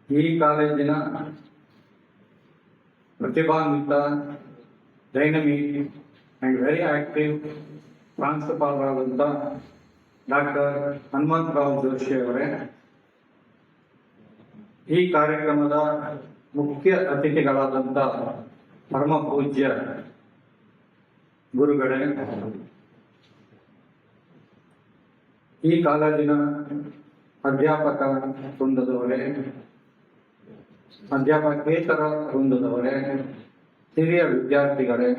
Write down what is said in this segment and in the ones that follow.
ಈ ಕಾಲೇಜಿನ ಪ್ರತಿಭಾನ್ವಿತ, ಡೈನಮಿಕ್ ಆ್ಯಂಡ್ ವೆರಿ ಆಕ್ಟಿವ್ ಪ್ರಾಂಶುಪಾಲರಾದಂಥ ಡಾಕ್ಟರ್ ಹನುಮಂತರಾವ್ ಜೋಶಿ ಅವರೇ, ಈ ಕಾರ್ಯಕ್ರಮದ ಮುಖ್ಯ ಅತಿಥಿಗಳಾದಂಥ ಪರಮ ಪೂಜ್ಯ ಗುರುಗಳೇ, ಈ ಕಾಲೇಜಿನ ಅಧ್ಯಾಪಕ ವೃಂದದವರೇ, ಅಧ್ಯಾಪಕೇತರ ವೃಂದದವರೇ, ಹಿರಿಯ ವಿದ್ಯಾರ್ಥಿಗಳೇ,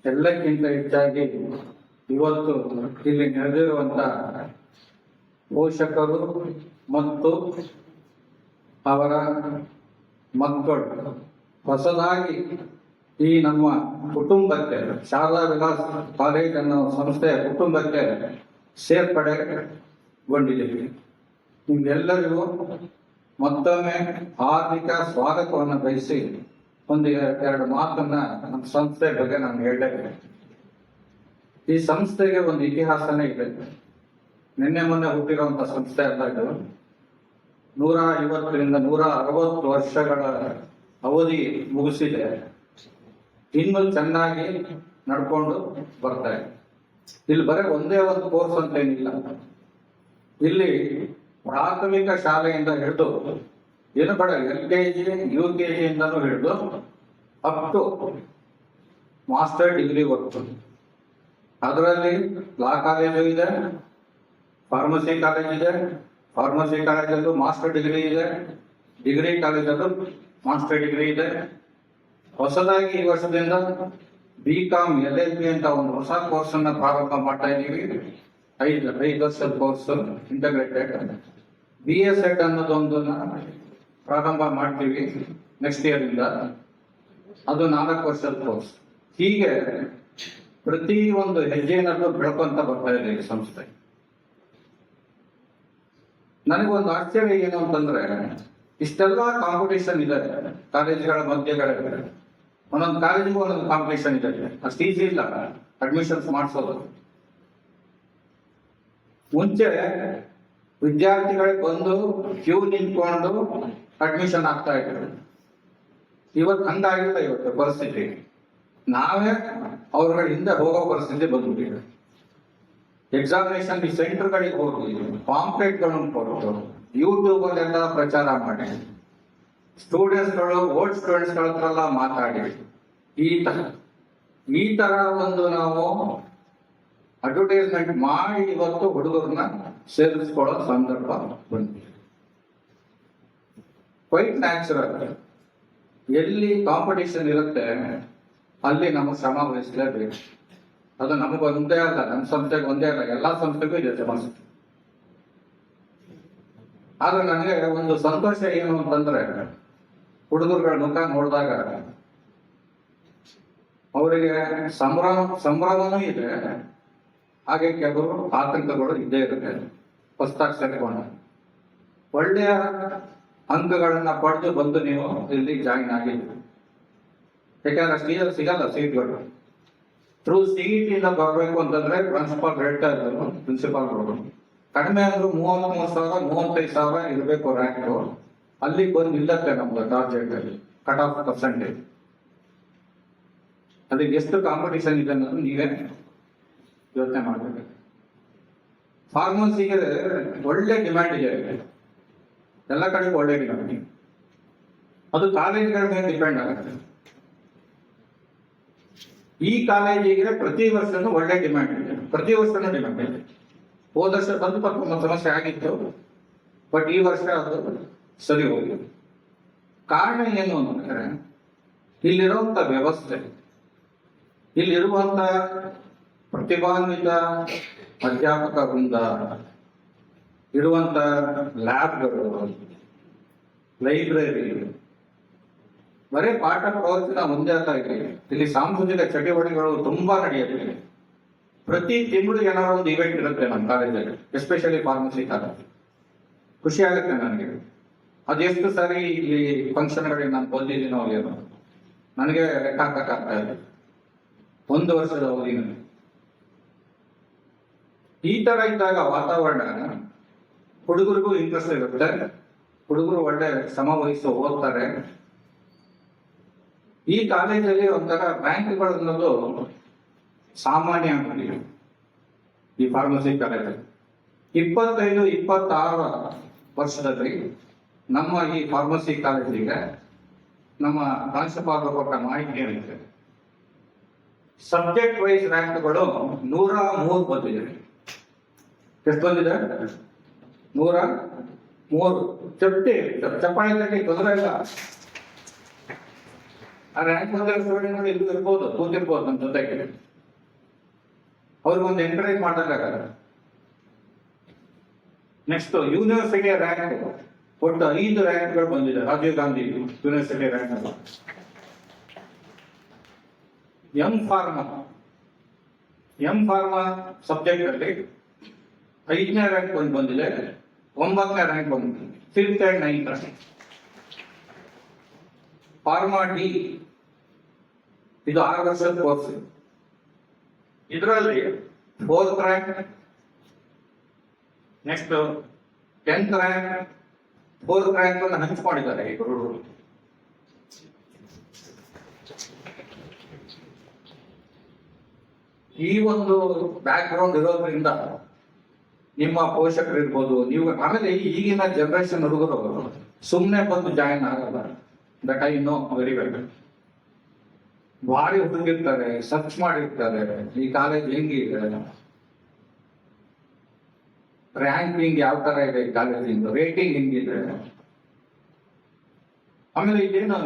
ಎಲ್ಲಕ್ಕಿಂತ ಹೆಚ್ಚಾಗಿ ಇವತ್ತು ಇಲ್ಲಿ ನೆರೆದಿರುವಂಥ ಪೋಷಕರು ಮತ್ತು ಅವರ ಮಕ್ಕಳು, ಹೊಸದಾಗಿ ಈ ನಮ್ಮ ಕುಟುಂಬಕ್ಕೆ, ಶಾರದಾ ವಿಲಾಸ್ ಕಾಲೇಜ್ ಅನ್ನೋ ಸಂಸ್ಥೆಯ ಕುಟುಂಬಕ್ಕೆ ಸೇರ್ಪಡೆಗೊಂಡಿದ್ದೀವಿ. ನಿಮ್ಗೆಲ್ಲರಿಗೂ ಮತ್ತೊಮ್ಮೆ ಹಾರ್ದಿಕ ಸ್ವಾಗತವನ್ನು ಬಯಸಿ ಒಂದು ಎರಡು ಮಾತನ್ನ ನಮ್ಮ ಸಂಸ್ಥೆ ಬಗ್ಗೆ ನಾನು ಹೇಳಬೇಕು. ಈ ಸಂಸ್ಥೆಗೆ ಒಂದು ಇತಿಹಾಸನೇ ಇದೆ. ನಿನ್ನೆ ಮೊನ್ನೆ ಹುಟ್ಟಿರುವಂತ ಸಂಸ್ಥೆ ಅಲ್ಲ ಇದು. 150ರಿಂದ 160 ವರ್ಷಗಳ ಅವಧಿ ಮುಗಿಸಿದೆ. ಇನ್ನು ಚೆನ್ನಾಗಿ ನಡ್ಕೊಂಡು ಬರ್ತಾ ಇದೆ. ಇಲ್ಲಿ ಬರೀ ಒಂದೇ ಒಂದು ಕೋರ್ಸ್ ಅಂತ ಏನಿಲ್ಲ. ಇಲ್ಲಿ ಪ್ರಾಥಮಿಕ ಶಾಲೆಯಿಂದ ಹಿಡಿದು ಏನು ಬೇಡ, LKG UKG ಇಂದನೂ ಹಿಡಿದು up to master degree work. ಅದರಲ್ಲಿ ಲಾ ಕಾಲೇಜು ಇದೆ, ಫಾರ್ಮಸಿ ಕಾಲೇಜ್ ಇದೆ, ಫಾರ್ಮಸಿ ಕಾಲೇಜಲ್ಲೂ ಮಾಸ್ಟರ್ ಡಿಗ್ರಿ ಇದೆ, ಡಿಗ್ರಿ ಕಾಲೇಜಲ್ಲೂ ಮಾಸ್ಟರ್ ಡಿಗ್ರಿ ಇದೆ. ಹೊಸದಾಗಿ ಈ ವರ್ಷದಿಂದ BCom LLB ಅಂತ ಒಂದು ಹೊಸ ಕೋರ್ಸ್ ಅನ್ನ ಪ್ರಾರಂಭ ಮಾಡ್ತಾ ಇದ್ದೀವಿ. 5 ವರ್ಷದ ಕೋರ್ಸ್ ಇಂಟಗ್ರೇಟೆಡ್. BSED ಅನ್ನೋದೊಂದನ್ನ ಪ್ರಾರಂಭ ಮಾಡ್ತೀವಿ ನೆಕ್ಸ್ಟ್ ಇಯರ್ ಇಂದ. ಅದು 4 ವರ್ಷದ ಕೋರ್ಸ್. ಹೀಗೆ ಪ್ರತಿ ಒಂದು ಹೆಜ್ಜೆನಲ್ಲೂ ಬೆಳ್ಕೊಂತ ಬರ್ತಾ ಇದೆ ಈ ಸಂಸ್ಥೆ. ನನಗೊಂದು ಆಶ್ಚರ್ಯ ಏನು ಅಂತಂದ್ರೆ, ಇಷ್ಟೆಲ್ಲ ಕಾಂಪಿಟೇಷನ್ ಇದೆ ಕಾಲೇಜುಗಳ ಮಧ್ಯಗಳಲ್ಲಿ. ಒಂದೊಂದು ಕಾಲೇಜಿಗೂ ಒಂದೊಂದು ಕಾಂಪಿಟೇಷನ್ ಇದೆ. ಅಷ್ಟು ಈಸಿ ಇಲ್ಲ ಅಡ್ಮಿಷನ್ಸ್ ಮಾಡಿಸೋದು. ಮುಂಚೆ ವಿದ್ಯಾರ್ಥಿಗಳಿಗೆ ಬಂದು ಕ್ಯೂ ನಿಂತ್ಕೊಂಡು ಅಡ್ಮಿಷನ್ ಆಗ್ತಾ ಇದ್ರು. ಇವತ್ತು ಹಂಗಾಗಿಲ್ಲ. ಇವತ್ತು ಪರಿಸ್ಥಿತಿ ನಾವೇ ಅವ್ರಗಳ ಹಿಂದೆ ಹೋಗೋ ಪರಿಸ್ಥಿತಿ ಬಂದ್ಬಿಟ್ಟಿದೆ. ಎಕ್ಸಾಮಿನೇಷನ್ ಸೆಂಟರ್ಗಳಿಗೆ ಹೋಗಿ ಪಾಂಪ್ಲೆಟ್ಗಳನ್ನು ಕೊಟ್ಟು ಯೂಟ್ಯೂಬ್ ಅಲ್ಲೆಲ್ಲ ಪ್ರಚಾರ ಮಾಡಿ, ಸ್ಟೂಡೆಂಟ್ಸ್ಗಳು ಓಲ್ಡ್ ಸ್ಟೂಡೆಂಟ್ಸ್ಗಳ ಹತ್ರ ಎಲ್ಲ ಮಾತಾಡಿ, ಈ ತರ ಒಂದು ನಾವು ಅಡ್ವರ್ಟೈಸ್ಮೆಂಟ್ ಮಾಡಿ ಇವತ್ತು ಹುಡುಗರನ್ನ ಸೇರಿಸ್ಕೊಳ್ಳೋ ಸಂದರ್ಭ ಬಂದಿದೆ. Quite natural. ಎಲ್ಲಿ ಕಾಂಪಿಟೇಷನ್ ಇರುತ್ತೆ ಅಲ್ಲಿ ನಾವು ಶ್ರಮ ವಹಿಸಲೇಬೇಕು. ಅದು ನಮಗೊಂದೇ ಅಲ್ಲ, ನಮ್ಮ ಸಂಸ್ಥೆಗೆ ಒಂದೇ ಅಲ್ಲ, ಎಲ್ಲಾ ಸಂಸ್ಥೆಗೂ ಇದೆ ಸಮಸ್ಯೆ. ಆದ್ರೆ ನನಗೆ ಒಂದು ಸಂತೋಷ ಏನು ಅಂತಂದ್ರೆ, ಹುಡುಗರುಗಳ ಮುಖ ನೋಡಿದಾಗ ಅವರಿಗೆ ಸಂಭ್ರಮನೂ ಇದೆ, ಹಾಗೆ ಕೆಲವರು ಆತಂಕಗಳು ಇದ್ದೇ ಇರುತ್ತೆ. ಹೊಸದಾಗಿ ಸೇರಿಕೊಂಡ ಒಳ್ಳೆಯ ಅಂಕಗಳನ್ನ ಪಡೆದು ಬಂದು ನೀವು ಇಲ್ಲಿ ಜಾಯಿನ್ ಆಗಿದ್ದೀವಿ. ಯಾಕಂದ್ರೆ ಅಷ್ಟು ಸಿಗಲ್ಲ ಸೀಟ್ಗಳು. ಥ್ರೂ CET ಇಂದ ಬರಬೇಕು ಅಂತಂದ್ರೆ ಪ್ರಿನ್ಸಿಪಾಲ್ ಹೇಳ್ತಾ ಇದ್ರು, ಪ್ರಿನ್ಸಿಪಾಲ್ಗಳು ಕಡಿಮೆ ಅಂದ್ರು 33,000 35,000 ಇರಬೇಕು ರ್ಯಾಂಕ್. ಅಲ್ಲಿ ಬಂದು ನಿಲ್ಲತ್ತೆ ನಮ್ದು ಟಾರ್ಗೆಟ್ ಅಲ್ಲಿ ಕಟ್ ಆಫ್ ಪರ್ಸೆಂಟೇಜ್. ಅದಕ್ಕೆ ಎಷ್ಟು ಕಾಂಪಿಟೇಷನ್ ಇದೆ ಅನ್ನೋದು ನೀವೇ ಯೋಚನೆ ಮಾಡಬೇಕು. ಫಾರ್ಮಸಿಗೆ ಒಳ್ಳೆ ಡಿಮ್ಯಾಂಡ್ ಇದೆ, ಎಲ್ಲ ಕಡೆಗೂ ಒಳ್ಳೆ ಡಿಮ್ಯಾಂಡ್. ಅದು ಕಾಲೇಜುಗಳ ಮೇಲೆ ಡಿಪೆಂಡ್ ಆಗುತ್ತೆ. ಈ ಕಾಲೇಜಿಗೆ ಪ್ರತಿ ವರ್ಷನೂ ಒಳ್ಳೆ ಡಿಮ್ಯಾಂಡ್ ಇದೆ, ಪ್ರತಿ ವರ್ಷನೂ ಡಿಮ್ಯಾಂಡ್ ಇದೆ. ಹೋದ ವರ್ಷ ಸ್ವಲ್ಪ ಸಮಸ್ಯೆ ಆಗಿತ್ತು, ಬಟ್ ಈ ವರ್ಷ ಅದು ಸರಿ ಹೋಗಿದೆ. ಕಾರಣ ಏನು ಅಂದ್ರೆ, ಇಲ್ಲಿರುವಂತ ವ್ಯವಸ್ಥೆ, ಇಲ್ಲಿರುವಂತ ಪ್ರತಿಭಾನ್ವಿತ ಅಧ್ಯಾಪಕ ವೃಂದ, ಇರುವಂತ ಲ್ಯಾಬ್ಗಳು, ಲೈಬ್ರರಿ, ಬರೀ ಪಾಠ ಪ್ರವಚನ ಒಂದೇ ಆಗ್ತಾ ಇದೆ. ಇಲ್ಲಿ ಸಾಂಸ್ಕೃತಿಕ ಚಟುವಟಿಕೆಗಳು ತುಂಬಾ ನಡೆಯುತ್ತೆ. ಪ್ರತಿ ತಿಂಗಳು ಏನಾದ್ರು ಒಂದು ಇವೆಂಟ್ ಇರುತ್ತೆ ನಮ್ಮ ಕಾಲೇಜಲ್ಲಿ, ಎಸ್ಪೆಷಲಿ ಫಾರ್ಮಸಿ ಕಾಲೇಜ್. ಖುಷಿ ಆಗುತ್ತೆ ನನಗೆ. ಅದೆಷ್ಟು ಸರಿ ಇಲ್ಲಿ ಫಂಕ್ಷನ್ಗಳಿಗೆ ನಾನು ಬಂದಿದ್ದೀನೋ ಏನೋ ನನಗೆ ಲೆಕ್ಕ ಹಾಕಕ್ಕಾಗ್ತಾ ಇದೆ 1 ವರ್ಷದ ಅವಧಿನಲ್ಲಿ. ಈ ತರ ಇದ್ದಾಗ ವಾತಾವರಣ ಹುಡುಗರಿಗೂ ಇಂಟ್ರೆಸ್ಟ್ ಇರುತ್ತೆ, ಹುಡುಗರು ಒಳ್ಳೆ ಶ್ರಮ ವಹಿಸಿ ಓದ್ತಾರೆ. ಈ ಕಾಲೇಜಲ್ಲಿ ಒಂಥರ ರ್ಯಾಂಕ್ಗಳು ಅನ್ನೋದು ಸಾಮಾನ್ಯ ಆಗ್ಬಿಟ್ಟಿದೆ. ಈ ಫಾರ್ಮಸಿ ಕಾಲೇಜಲ್ಲಿ 25-26 ವರ್ಷದಲ್ಲಿ ನಮ್ಮ ಈ ಫಾರ್ಮಸಿ ಕಾಲೇಜಿಗೆ ನಮ್ಮ ಪ್ರಾಂಶುಪಾಲರು ಕೊಟ್ಟ ಮಾಹಿತಿ ಏನಿದೆ, ಸಬ್ಜೆಕ್ಟ್ ವೈಸ್ ರ್ಯಾಂಕ್ಗಳು 103 ಬಂದಿದೆ. ಎಷ್ಟು ಬಂದಿದೆ? 103. ಚಪ್ಪಾಳೆ ತೊಂದರೆ ಇಲ್ಲ. ಆ ರ್ಯಾಂಕ್ ಬಂದಿರೋ ಸ್ಟೂಡೆಂಟ್ಗಳು ಇಲ್ಲೂ ಇರ್ಬೋದು, ಕೂತಿರ್ಬೋದು ನಮ್ಮ ಜೊತೆಗೆ. ಅವ್ರಿಗೊಂದು ಎನ್ಕರೇಜ್ ಮಾಡಬೇಕಾಗಲ್ಲ. ನೆಕ್ಸ್ಟ್ ಯೂನಿವರ್ಸಿಟಿಯ ರ್ಯಾಂಕ್ ಒಟ್ಟು 5 ರ್ಯಾಂಕ್ಗಳು ಬಂದಿದೆ. Rajiv Gandhi university rank. M pharma subject ಅಲ್ಲಿ 5ನೇ ರ್ಯಾಂಕ್ ಬಂದಿದೆ, 9ನೇ ರ್ಯಾಂಕ್ ಬಂದಿದೆ, 5th and 9th rank. Pharma D ಇದು 6 ವರ್ಷದ ಕೋರ್ಸ್. ಇದರಲ್ಲಿ 4th rank, next 10th rank, 4th rank ಅನ್ನು ಹಂಚಿಕೊಂಡಿದ್ದಾರೆ ಈ ಗುರುಗಳು. ಈ ಒಂದು ಬ್ಯಾಕ್ ಗ್ರೌಂಡ್ ಇರೋದ್ರಿಂದ ನಿಮ್ಮ ಪೋಷಕರು ಇರ್ಬೋದು, ನೀವು ಆಮೇಲೆ ಈಗಿನ ಜನರೇಷನ್ ಹುಡುಗರು ಸುಮ್ಮನೆ ಬಂದು ಜಾಯಿನ್ ಆಗಲ್ಲ. That I know very well. ಭಾರಿ ಹುಡುಗಿರ್ತಾರೆ, ಸರ್ಚ್ ಮಾಡಿರ್ತಾರೆ ಈ ಕಾಲೇಜ್ ಹೆಂಗಿದೆ, ರ್ಯಾಂಕಿಂಗ್ ಯಾವ ತರ ಇದೆ, ಈ ಕಾಲೇಜಿಂದ ರೇಟಿಂಗ್ ಹೆಂಗಿದೆ. ಆಮೇಲೆ ಇದೇನು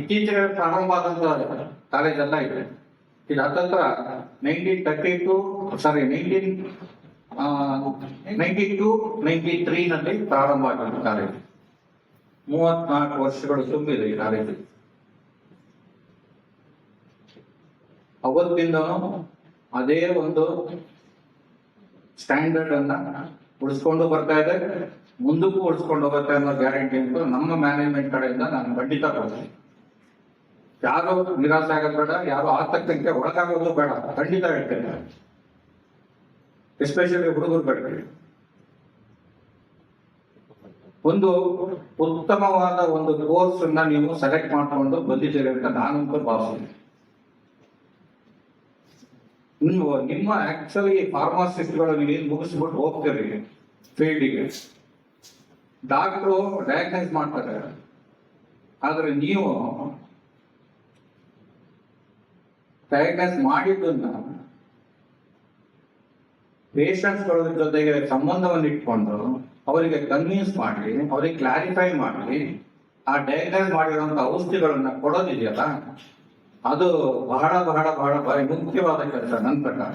ಇತ್ತೀಚೆಗೆ ಪ್ರಾರಂಭ ಆದಂತ ಕಾಲೇಜ್ ಎಲ್ಲ ಇದೆ. ಇದು ಹತ್ತತ್ರ 1992-93 ನಲ್ಲಿ ಪ್ರಾರಂಭ ಆಗಿದ್ದು ಕಾಲೇಜ್. 34 ವರ್ಷಗಳು ತುಂಬಿದೆ ಈ ಕಾಲೇಜು. ಅವತ್ತಿಂದನೂ ಅದೇ ಒಂದು ಸ್ಟ್ಯಾಂಡರ್ಡ್ ಅನ್ನ ಉಳಿಸ್ಕೊಂಡು ಬರ್ತಾ ಇದೆ, ಮುಂದಕ್ಕೂ ಉಳಿಸ್ಕೊಂಡು ಹೋಗುತ್ತೆ ಅನ್ನೋ ಗ್ಯಾರಂಟಿ ಅಂತ ನಮ್ಮ ಮ್ಯಾನೇಜ್ಮೆಂಟ್ ಕಡೆಯಿಂದ ನಾನು ಖಂಡಿತ ಕೊಡ್ತೀನಿ. ಯಾರು ನಿರಾಸೆ ಆಗೋದು ಬೇಡ, ಯಾರು ಆತಂಕಕ್ಕೆ ಒಳಗಾಗೋದು ಬೇಡ, ಖಂಡಿತ ಹೇಳ್ತೇನೆ. ಎಸ್ಪೆಷಲಿ ಹುಡುಗರು ಬೇಡ. ಒಂದು ಉತ್ತಮವಾದ ಒಂದು ಕೋರ್ಸ್ ಅನ್ನ ನೀವು ಸೆಲೆಕ್ಟ್ ಮಾಡ್ಕೊಂಡು ಬಂದಿದ್ದೀರಿ ಅಂತ ನಾನಂತೂ ಭಾವಿಸ್ತೀನಿ. ನಿಮ್ಮ ಆಕ್ಚುಲಿ ಫಾರ್ಮಾಸಿಸ್ಟ್ಗಳು ನೀವೇನು ಮುಗಿಸ್ಬಿಟ್ಟು ಹೋಗ್ತೀರಿ ಫೀಲ್ಡಿಗೆ, ಡಾಕ್ಟ್ರು ಡಯಾಗ್ನೈಸ್ ಮಾಡ್ತಾರೆ. ಆದ್ರೆ ನೀವು ಡಯಾಗ್ನೈಸ್ ಮಾಡಿದ್ದನ್ನ ಪೇಷಂಟ್ಸ್ಗಳ ಜೊತೆಗೆ ಸಂಬಂಧವನ್ನು ಇಟ್ಕೊಂಡು ಅವರಿಗೆ ಕನ್ವಿನ್ಸ್ ಮಾಡಿ, ಅವರಿಗೆ ಕ್ಲಾರಿಫೈ ಮಾಡಿ, ಆ ಡಯಾಗ್ನೈಸ್ ಮಾಡಿರುವಂತ ಔಷಧಿಗಳನ್ನ ಕೊಡೋದಿದೆಯಲ್ಲ, ಅದು ಬಹಳ ಬಹಳ ಬಹಳ ಮುಖ್ಯವಾದ ಕೆಲಸ ನನ್ನ ಪ್ರಕಾರ.